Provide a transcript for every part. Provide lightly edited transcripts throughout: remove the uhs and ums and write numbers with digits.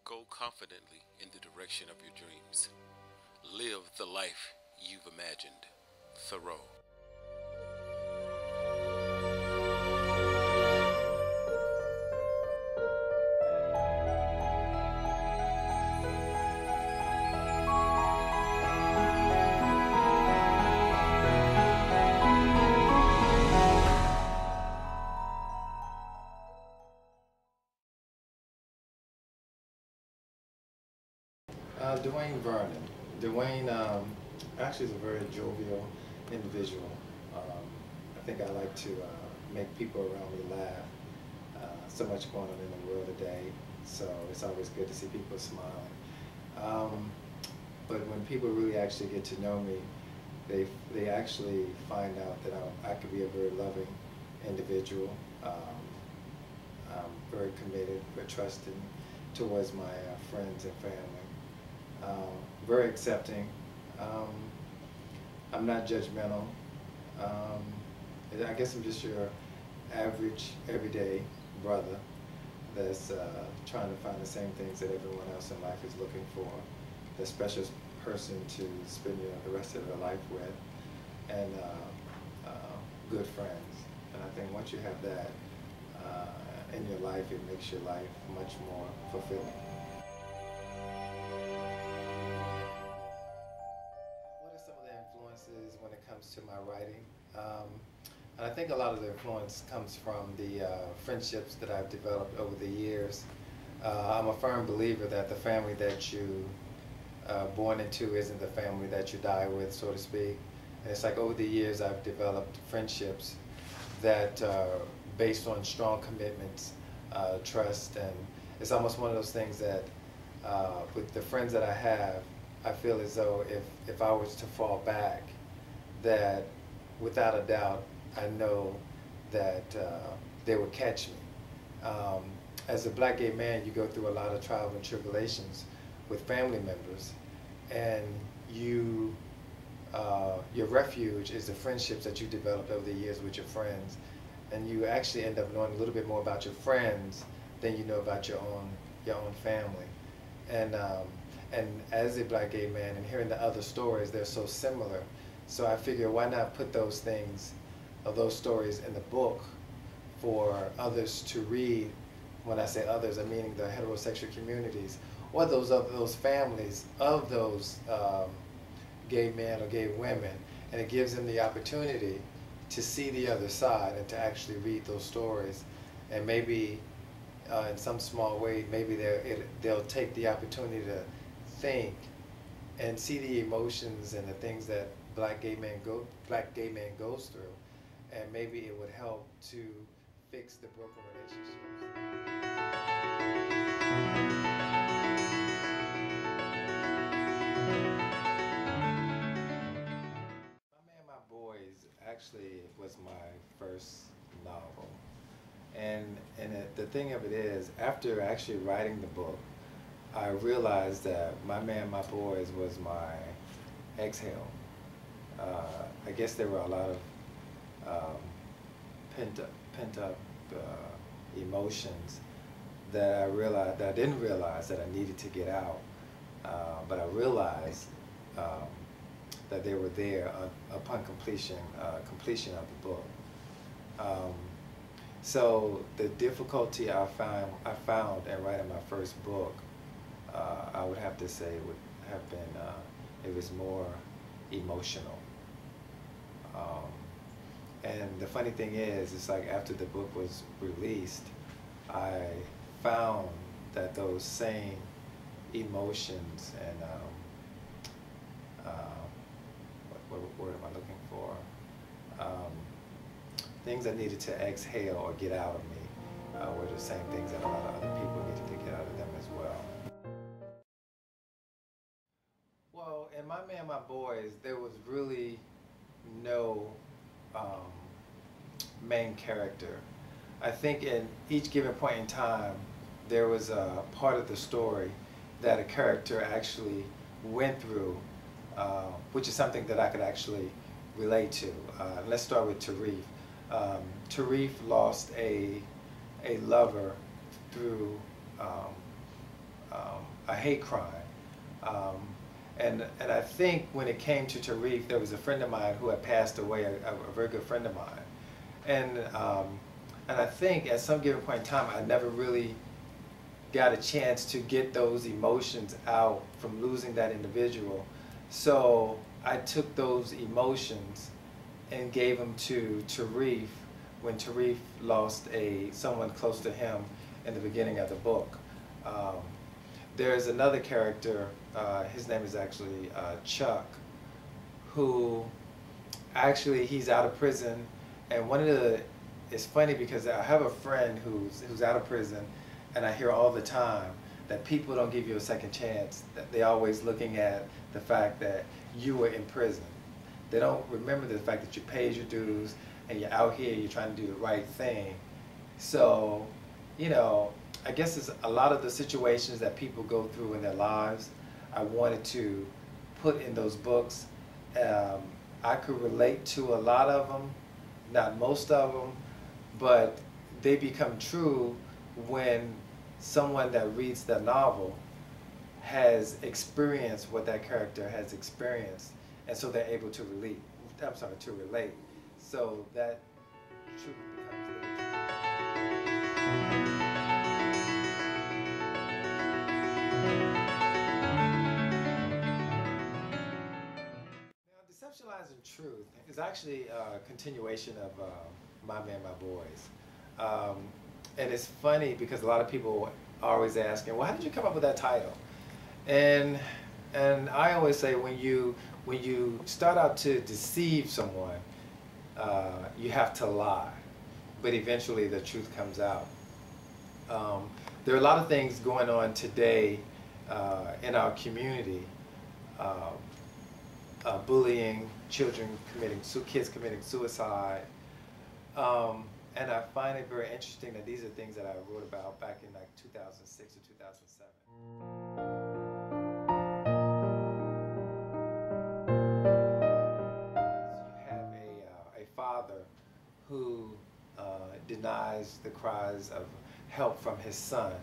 Go confidently in the direction of your dreams. Live the life you've imagined. Thoreau. Dwayne Vernon. Dwayne actually is a very jovial individual. I think I like to make people around me laugh. So much going on in the world today, so it's always good to see people smiling. But when people really actually get to know me, they actually find out that I could be a very loving individual. I'm very committed, very trusting towards my friends and family. Very accepting. I'm not judgmental. I guess I'm just your average, everyday brother that's trying to find the same things that everyone else in life is looking for. The special person to spend the rest of their life with, and good friends. And I think once you have that in your life, it makes your life much more fulfilling. What are some of the influences when it comes to my writing? And I think a lot of the influence comes from the friendships that I've developed over the years. I'm a firm believer that the family that you born into isn't the family that you die with, so to speak. And it's like over the years I've developed friendships that are based on strong commitments, trust, and it's almost one of those things that with the friends that I have, I feel as though if I was to fall back, that without a doubt, I know that they would catch me. As a black gay man, you go through a lot of trials and tribulations with family members, and your refuge is the friendships that you developed over the years with your friends, and you actually end up knowing a little bit more about your friends than you know about your own family. And as a black gay man and hearing the other stories, they're so similar. So I figure, why not put those things, or those stories in the book for others to read. When I say others, I'm meaning the heterosexual communities, or those families of those gay men or gay women, and it gives them the opportunity to see the other side and to actually read those stories, and maybe in some small way, maybe they'll take the opportunity to think and see the emotions and the things that black gay man goes through, and maybe it would help to fix the broken relationships. My Man, My Boys actually was my first novel. The thing of it is, after actually writing the book, I realized that My Man, My Boys was my exhale. I guess there were a lot of pent up emotions that I didn't realize that I needed to get out, but I realized that they were there upon completion of the book. So the difficulty I found in writing my first book, I would have to say would have been it was more emotional. And the funny thing is, it's like after the book was released, I found that those same emotions and what word am I looking for? Things I needed to exhale or get out of me were the same things that a lot of other people needed to get out of them as well. Well, in My Man, My Boys, there was really no main character. I think in each given point in time, there was a part of the story that a character actually went through, which is something that I could actually relate to. Let's start with Tarif. Tarif lost a lover through a hate crime. Um, and I think when it came to Tarif, there was a friend of mine who had passed away, a very good friend of mine. And I think at some given point in time, I never really got a chance to get those emotions out from losing that individual. So I took those emotions and gave them to Tarif when Tarif lost someone close to him in the beginning of the book. There's another character, his name is actually Chuck, who actually he's out of prison, and it's funny because I have a friend who's out of prison, and I hear all the time that people don't give you a second chance, that they're always looking at the fact that you were in prison. They don't remember the fact that you paid your dues and you're out here, you're trying to do the right thing. So, you know, I guess it's a lot of the situations that people go through in their lives, I wanted to put in those books. I could relate to a lot of them, not most of them, but they become true when someone that reads the novel has experienced what that character has experienced, and so they're able to relate. So that truth becomes their truth. Now, Deception, Lies, and Truth is actually a continuation of My Man, My Boys. And it's funny because a lot of people are always asking, well, how did you come up with that title? And I always say when you start out to deceive someone, you have to lie, but eventually the truth comes out. There are a lot of things going on today in our community. Bullying, kids committing suicide. And I find it very interesting that these are things that I wrote about back in like 2006 or 2007. You have a father who denies the cries of help from his son.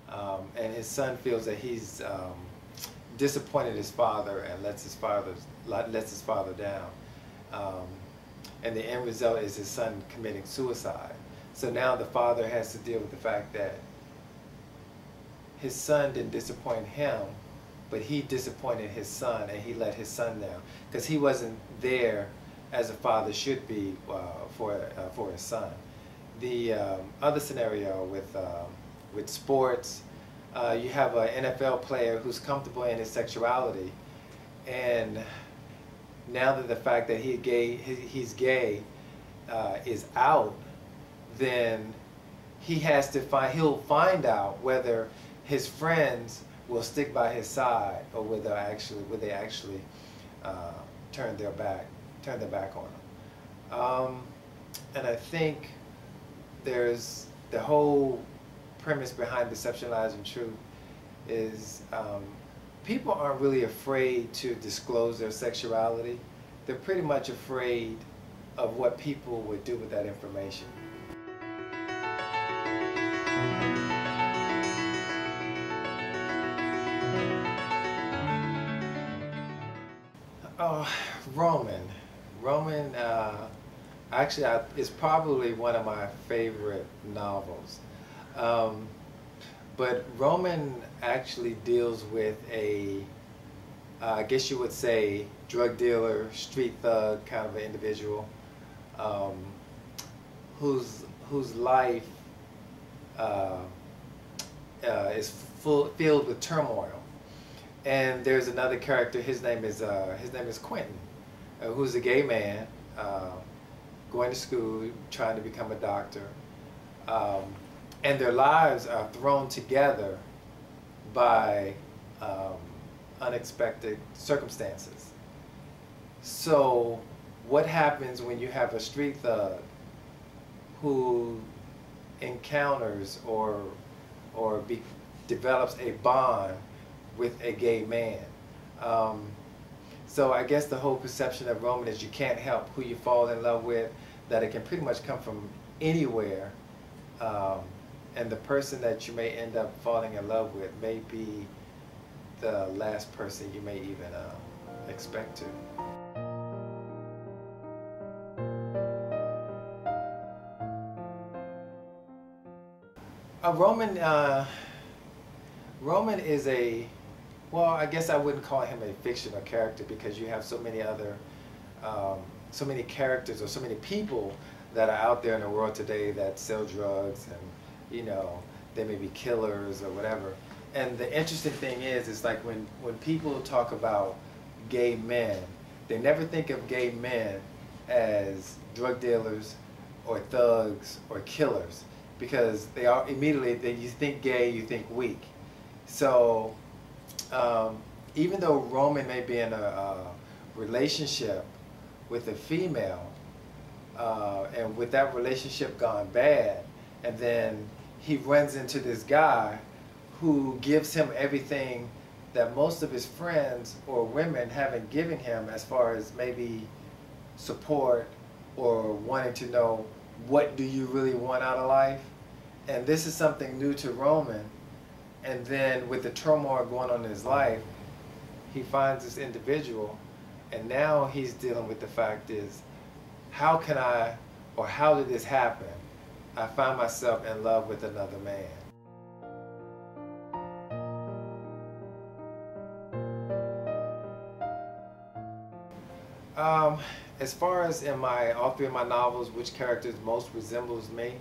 And his son feels that he's disappointed his father and lets his father down. And the end result is his son committing suicide. So now the father has to deal with the fact that his son didn't disappoint him, but he disappointed his son, and he let his son down because he wasn't there as a father should be for his son. The other scenario with sports, you have an NFL player who's comfortable in his sexuality, and now that the fact that he's gay is out, then he'll find out whether his friends will stick by his side or will they actually turn their back on him. And I think there's the whole premise behind Deception, Lies, and Truth is people aren't really afraid to disclose their sexuality. They're pretty much afraid of what people would do with that information. Roman actually is probably one of my favorite novels. But Roman actually deals with I guess you would say, drug dealer, street thug kind of an individual, whose life is filled with turmoil. And there's another character. His name is Quentin, who's a gay man, going to school, trying to become a doctor. And their lives are thrown together by unexpected circumstances. So what happens when you have a street thug who encounters or develops a bond with a gay man? So I guess the whole perception of Roman is you can't help who you fall in love with, that it can pretty much come from anywhere. And the person that you may end up falling in love with may be the last person you may even expect to. Roman is well, I guess I wouldn't call him a fictional character, because you have so many other, so many characters or so many people that are out there in the world today that sell drugs, and they may be killers or whatever. And the interesting thing is like when people talk about gay men, they never think of gay men as drug dealers or thugs or killers, because they are immediately, you think gay, you think weak. So even though Roman may be in a relationship with a female, and with that relationship gone bad, and then he runs into this guy who gives him everything that most of his friends or women haven't given him, as far as maybe support or wanting to know, what do you really want out of life? And this is something new to Roman. And then with the turmoil going on in his life, he finds this individual, and now he's dealing with the fact is, how can I, or how did this happen? I find myself in love with another man. As far as in all three of my novels, which characters most resembles me?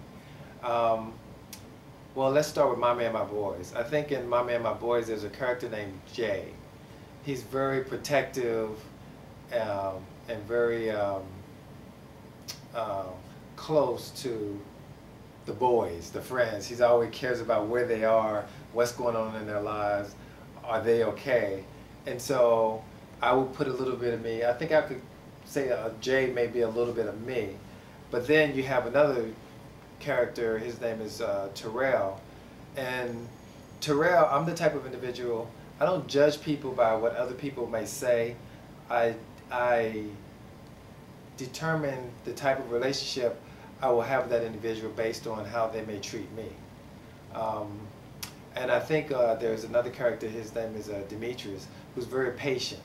Well, let's start with My Man, My Boys. I think in My Man, My Boys, there's a character named Jay. He's very protective and very close to the boys, the friends. He's always cares about where they are, what's going on in their lives, are they okay? And so I would put a little bit of me. I think I could say Jay may be a little bit of me. But then you have another character, his name is Terrell. And Terrell, I'm the type of individual, I don't judge people by what other people may say. I determine the type of relationship I will have with that individual based on how they may treat me. And I think there's another character, his name is Demetrius, who's very patient.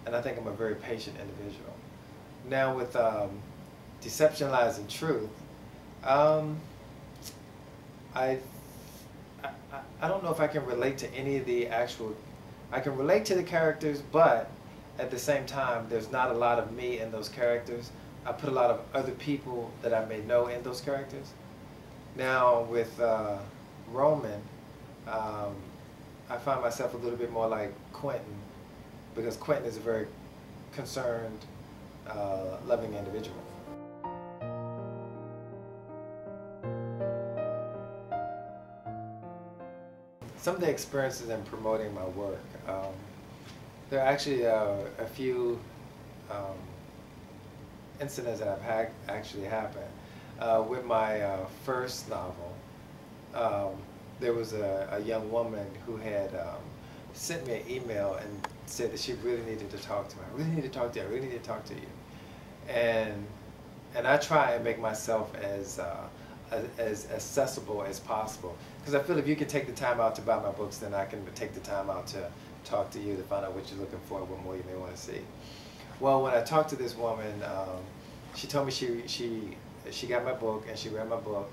And I think I'm a very patient individual. Now with Deception, Lies, and Truth, I don't know if I can relate to any of the actual, I can relate to the characters, but at the same time, there's not a lot of me in those characters. I put a lot of other people that I may know in those characters. Now with Roman, I find myself a little bit more like Quentin, because Quentin is a very concerned, loving individual. Some of the experiences in promoting my work, there are actually a few incidents that have actually happened. With my first novel, there was a young woman who had sent me an email and said that she really needed to talk to me. I really need to talk to you. I really need to talk to you. And I try and make myself as accessible as possible, because I feel if you can take the time out to buy my books, then I can take the time out to talk to you to find out what you're looking for and what more you may want to see. Well, when I talked to this woman, she told me she got my book and she read my book,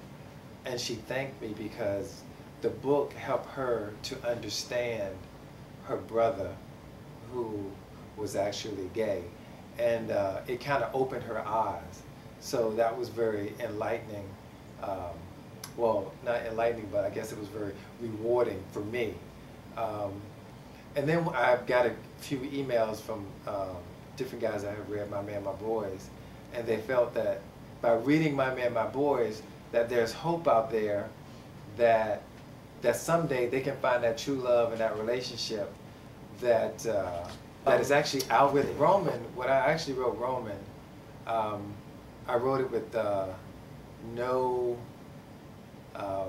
and she thanked me because the book helped her to understand her brother, who was actually gay, and it kind of opened her eyes. So that was very enlightening. Well, not enlightening, but I guess it was very rewarding for me. And then I've got a few emails from different guys that have read My Man, My Boys, and they felt that by reading My Man, My Boys, that there's hope out there that someday they can find that true love and that relationship that is actually out with Roman. When I actually wrote Roman, I wrote it with no, I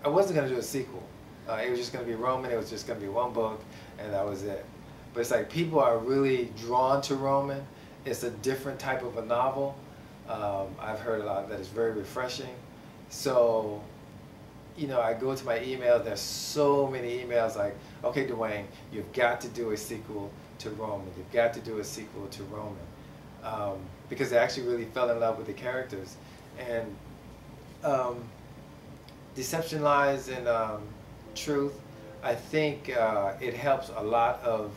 wasn't going to do a sequel. It was just going to be Roman, it was just going to be one book, and that was it. But it's like people are really drawn to Roman. It's a different type of a novel. I've heard a lot that it's very refreshing. So you know, I go to my email, there's so many emails like, okay, Dwayne, you've got to do a sequel to Roman. You've got to do a sequel to Roman. Because I actually really fell in love with the characters. And deception lies in truth. I think it helps a lot of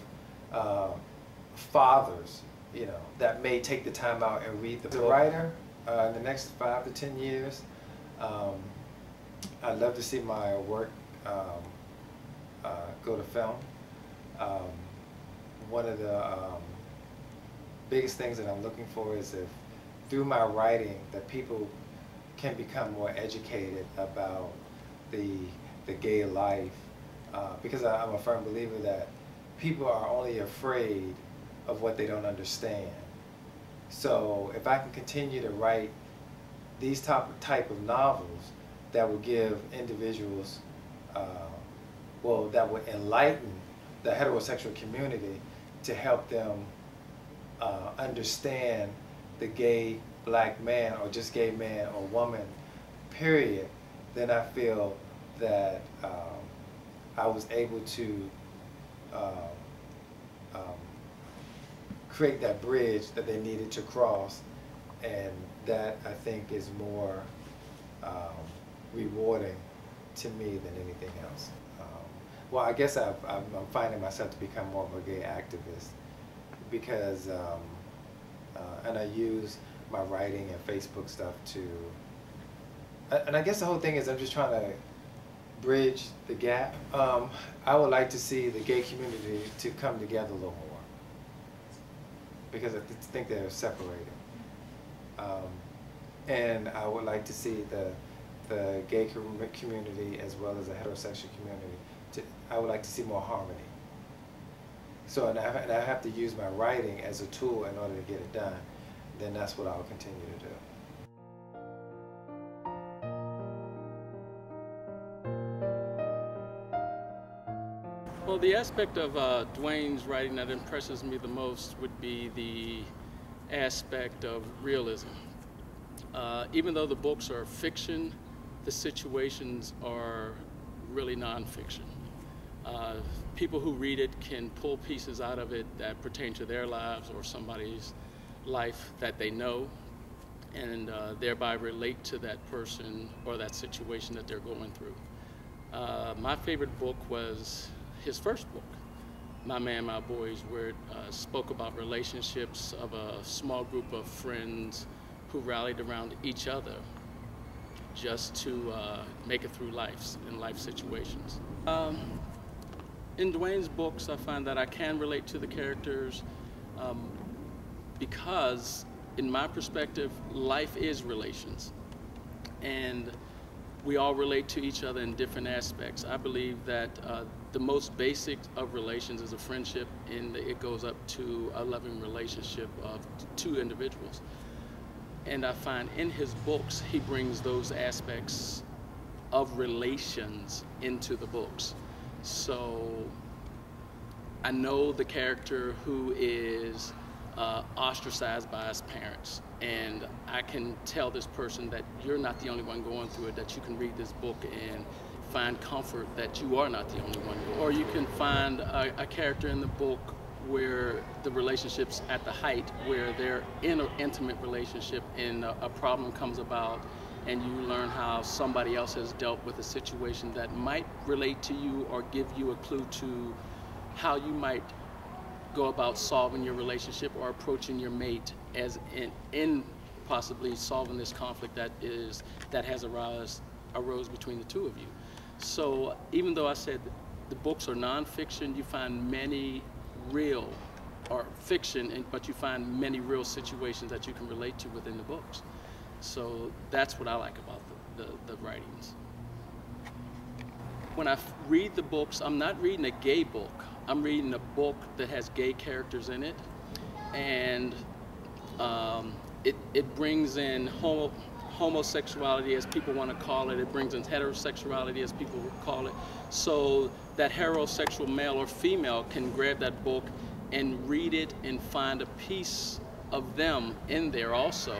fathers, you know, that may take the time out and read the book. As a writer, in the next 5 to 10 years, I'd love to see my work go to film. One of the biggest things that I'm looking for is if through my writing that people can become more educated about the gay life, because I'm a firm believer that people are only afraid of what they don't understand. So if I can continue to write these type of novels that will give individuals, well, that would enlighten the heterosexual community to help them understand the gay black man or just gay man or woman, period, then I feel that I was able to create that bridge that they needed to cross, and that I think is more rewarding to me than anything else. Well, I guess I'm finding myself to become more of a gay activist because, and I use my writing and Facebook stuff to, and I guess the whole thing is I'm just trying to bridge the gap. I would like to see the gay community to come together a little more because I think they're separated. And I would like to see the gay community as well as the heterosexual community, I would like to see more harmony. So, and I have to use my writing as a tool in order to get it done. Then that's what I'll continue to do. Well, the aspect of Dwayne's writing that impresses me the most would be the aspect of realism. Even though the books are fiction, the situations are really nonfiction. People who read it can pull pieces out of it that pertain to their lives or somebody's life that they know, and thereby relate to that person or that situation that they're going through. My favorite book was his first book, My Man, My Boys, where it spoke about relationships of a small group of friends who rallied around each other just to make it through life situations. In Dwayne's books, I find that I can relate to the characters because, in my perspective, life is relations. And we all relate to each other in different aspects. I believe that the most basic of relations is a friendship, and it goes up to a loving relationship of two individuals. And I find in his books, he brings those aspects of relations into the books. So I know the character who is ostracized by his parents, and I can tell this person that you're not the only one going through it, that you can read this book and find comfort that you are not the only one. Or you can find a character in the book where the relationship's at the height, where they're in an intimate relationship and a problem comes about, and you learn how somebody else has dealt with a situation that might relate to you or give you a clue to how you might go about solving your relationship or approaching your mate as in possibly solving this conflict that has arose between the two of you. So even though I said the books are nonfiction, you find many real, or fiction, but you find many real situations that you can relate to within the books. So that's what I like about the writings. When I read the books, I'm not reading a gay book. I'm reading a book that has gay characters in it, and it brings in homosexuality, as people want to call it. It brings in heterosexuality, as people call it. So that heterosexual male or female can grab that book and read it and find a piece of them in there also,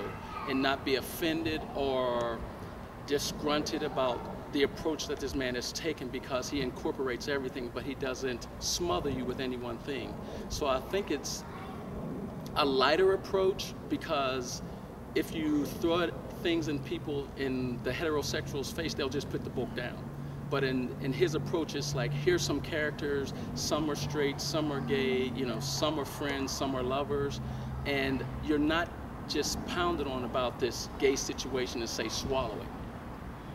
and not be offended or disgruntled about the approach that this man has taken, because he incorporates everything, but he doesn't smother you with any one thing. So I think it's a lighter approach, because if you throw things in people in the heterosexual's face, they'll just put the book down. But in his approach, it's like, here's some characters, some are straight, some are gay, you know, some are friends, some are lovers, and you're not just pounded on about this gay situation and say, swallow it.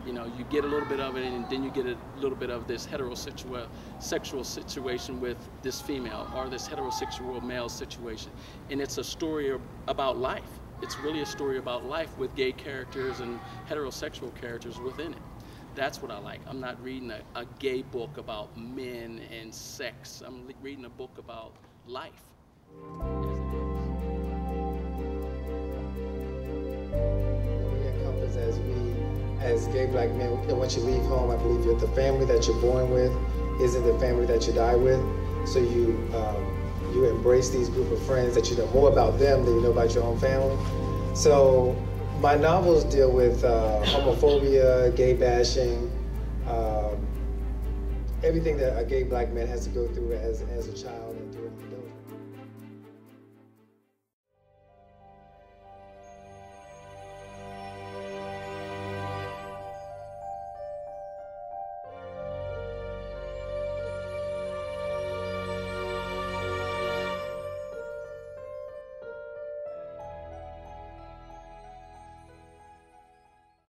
You know, you get a little bit of it, and then you get a little bit of this heterosexual sexual situation with this female, or this heterosexual male situation. And it's a story about life. It's really a story about life with gay characters and heterosexual characters within it. That's what I like. I'm not reading a gay book about men and sex. I'm reading a book about life. We encompass as gay black men, you know, once you leave home, I believe the family that you're born with isn't the family that you die with. So you embrace these group of friends that you know more about them than you know about your own family. So my novels deal with homophobia, gay bashing, everything that a gay black man has to go through as a child.